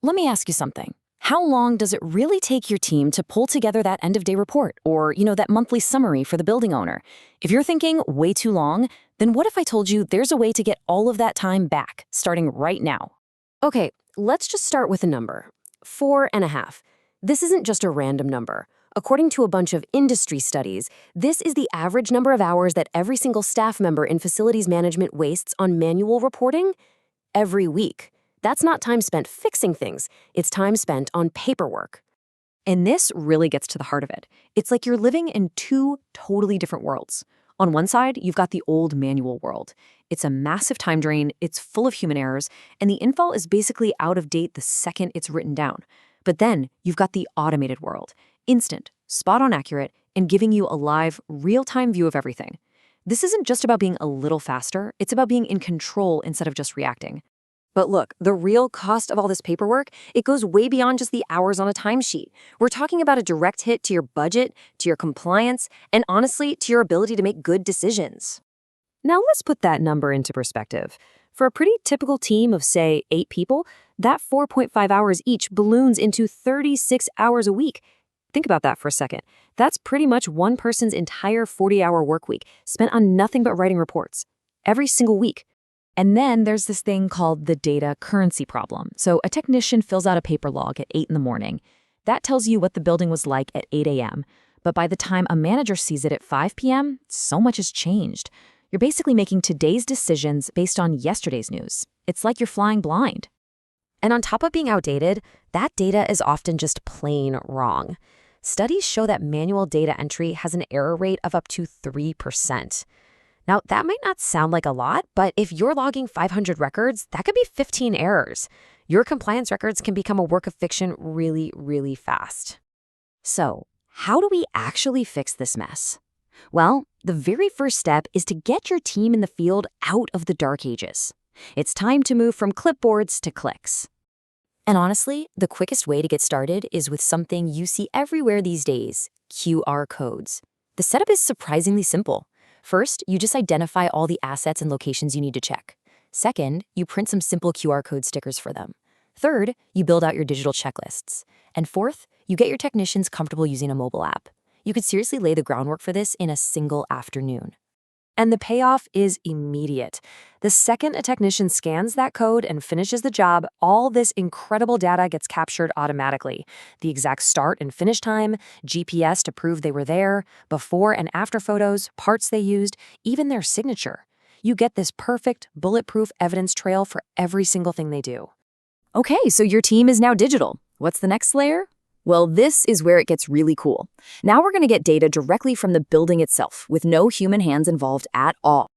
let me ask you something. How long does it really take your team to pull together that end-of-day report or, that monthly summary for the building owner? If you're thinking way too long, then what if I told you there's a way to get all of that time back, starting right now? Okay, let's just start with a number. 4.5. This isn't just a random number. According to a bunch of industry studies, this is the average number of hours that every single staff member in facilities management wastes on manual reporting every week. That's not time spent fixing things, it's time spent on paperwork. And this really gets to the heart of it. It's like you're living in two totally different worlds. On one side, you've got the old manual world. It's a massive time drain, it's full of human errors, and the info is basically out of date the second it's written down. But then you've got the automated world. Instant, spot-on accurate, and giving you a live, real-time view of everything. This isn't just about being a little faster, it's about being in control instead of just reacting. But look, the real cost of all this paperwork, it goes way beyond just the hours on a timesheet. We're talking about a direct hit to your budget, to your compliance, and honestly, to your ability to make good decisions. Now let's put that number into perspective. For a pretty typical team of, say, 8 people, that 4.5 hours each balloons into 36 hours a week. Think about that for a second. That's pretty much one person's entire 40-hour work week spent on nothing but writing reports. Every single week. And then there's this thing called the data currency problem. So a technician fills out a paper log at 8 in the morning. That tells you what the building was like at 8 a.m. But by the time a manager sees it at 5 p.m., so much has changed. You're basically making today's decisions based on yesterday's news. It's like you're flying blind. And on top of being outdated, that data is often just plain wrong. Studies show that manual data entry has an error rate of up to 3%. Now, that might not sound like a lot, but if you're logging 500 records, that could be 15 errors. Your compliance records can become a work of fiction really, really fast. So, how do we actually fix this mess? Well, the very first step is to get your team in the field out of the dark ages. It's time to move from clipboards to clicks. And honestly, the quickest way to get started is with something you see everywhere these days, QR codes. The setup is surprisingly simple. First, you just identify all the assets and locations you need to check. Second, you print some simple QR code stickers for them. Third, you build out your digital checklists. And fourth, you get your technicians comfortable using a mobile app. You could seriously lay the groundwork for this in a single afternoon. And the payoff is immediate. The second a technician scans that code and finishes the job, all this incredible data gets captured automatically. The exact start and finish time, GPS to prove they were there, before and after photos, parts they used, even their signature. You get this perfect, bulletproof evidence trail for every single thing they do. Okay, so your team is now digital. What's the next layer? Well, this is where it gets really cool. Now we're going to get data directly from the building itself, with no human hands involved at all.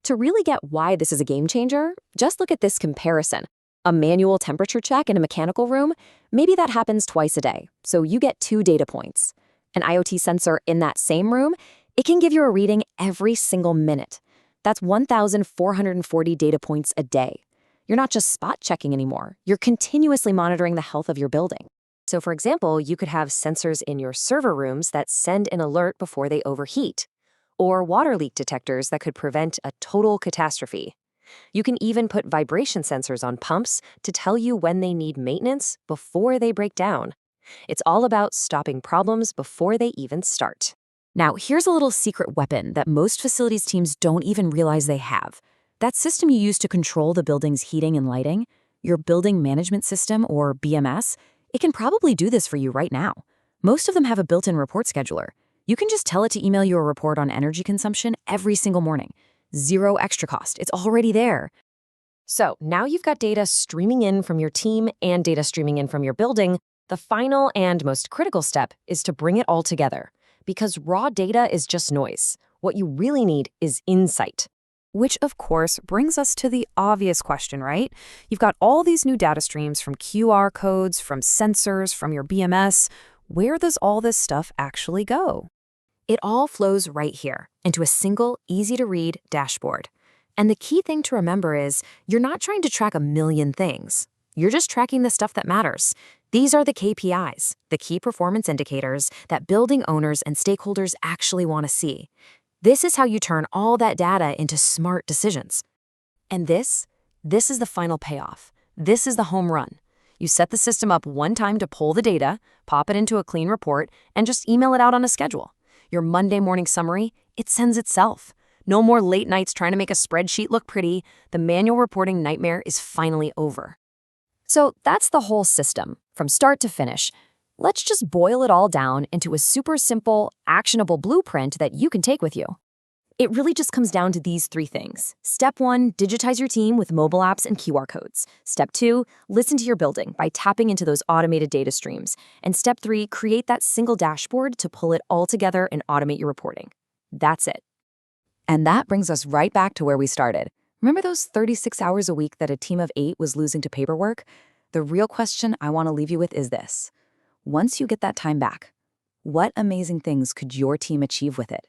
To really get why this is a game changer, just look at this comparison. A manual temperature check in a mechanical room, maybe that happens twice a day, so you get 2 data points. An IoT sensor in that same room, it can give you a reading every single minute. That's 1,440 data points a day. You're not just spot checking anymore, you're continuously monitoring the health of your building. So for example, you could have sensors in your server rooms that send an alert before they overheat, or water leak detectors that could prevent a total catastrophe. You can even put vibration sensors on pumps to tell you when they need maintenance before they break down. It's all about stopping problems before they even start. Now, here's a little secret weapon that most facilities teams don't even realize they have. That system you use to control the building's heating and lighting, your building management system, or BMS, it can probably do this for you right now. Most of them have a built-in report scheduler. You can just tell it to email you a report on energy consumption every single morning. Zero extra cost. It's already there. So now you've got data streaming in from your team and data streaming in from your building. The final and most critical step is to bring it all together. Because raw data is just noise. What you really need is insight. Which, of course, brings us to the obvious question, right? You've got all these new data streams from QR codes, from sensors, from your BMS. Where does all this stuff actually go? It all flows right here into a single, easy-to-read dashboard. And the key thing to remember is you're not trying to track a million things. You're just tracking the stuff that matters. These are the KPIs, the key performance indicators that building owners and stakeholders actually want to see. This is how you turn all that data into smart decisions. And this is the final payoff. This is the home run. You set the system up one time to pull the data, pop it into a clean report, and just email it out on a schedule. Your Monday morning summary, it sends itself. No more late nights trying to make a spreadsheet look pretty. The manual reporting nightmare is finally over. So that's the whole system, from start to finish. Let's just boil it all down into a super simple, actionable blueprint that you can take with you. It really just comes down to these three things. Step 1, digitize your team with mobile apps and QR codes. Step 2, listen to your building by tapping into those automated data streams. And step 3, create that single dashboard to pull it all together and automate your reporting. That's it. And that brings us right back to where we started. Remember those 36 hours a week that a team of 8 was losing to paperwork? The real question I want to leave you with is this. Once you get that time back, what amazing things could your team achieve with it?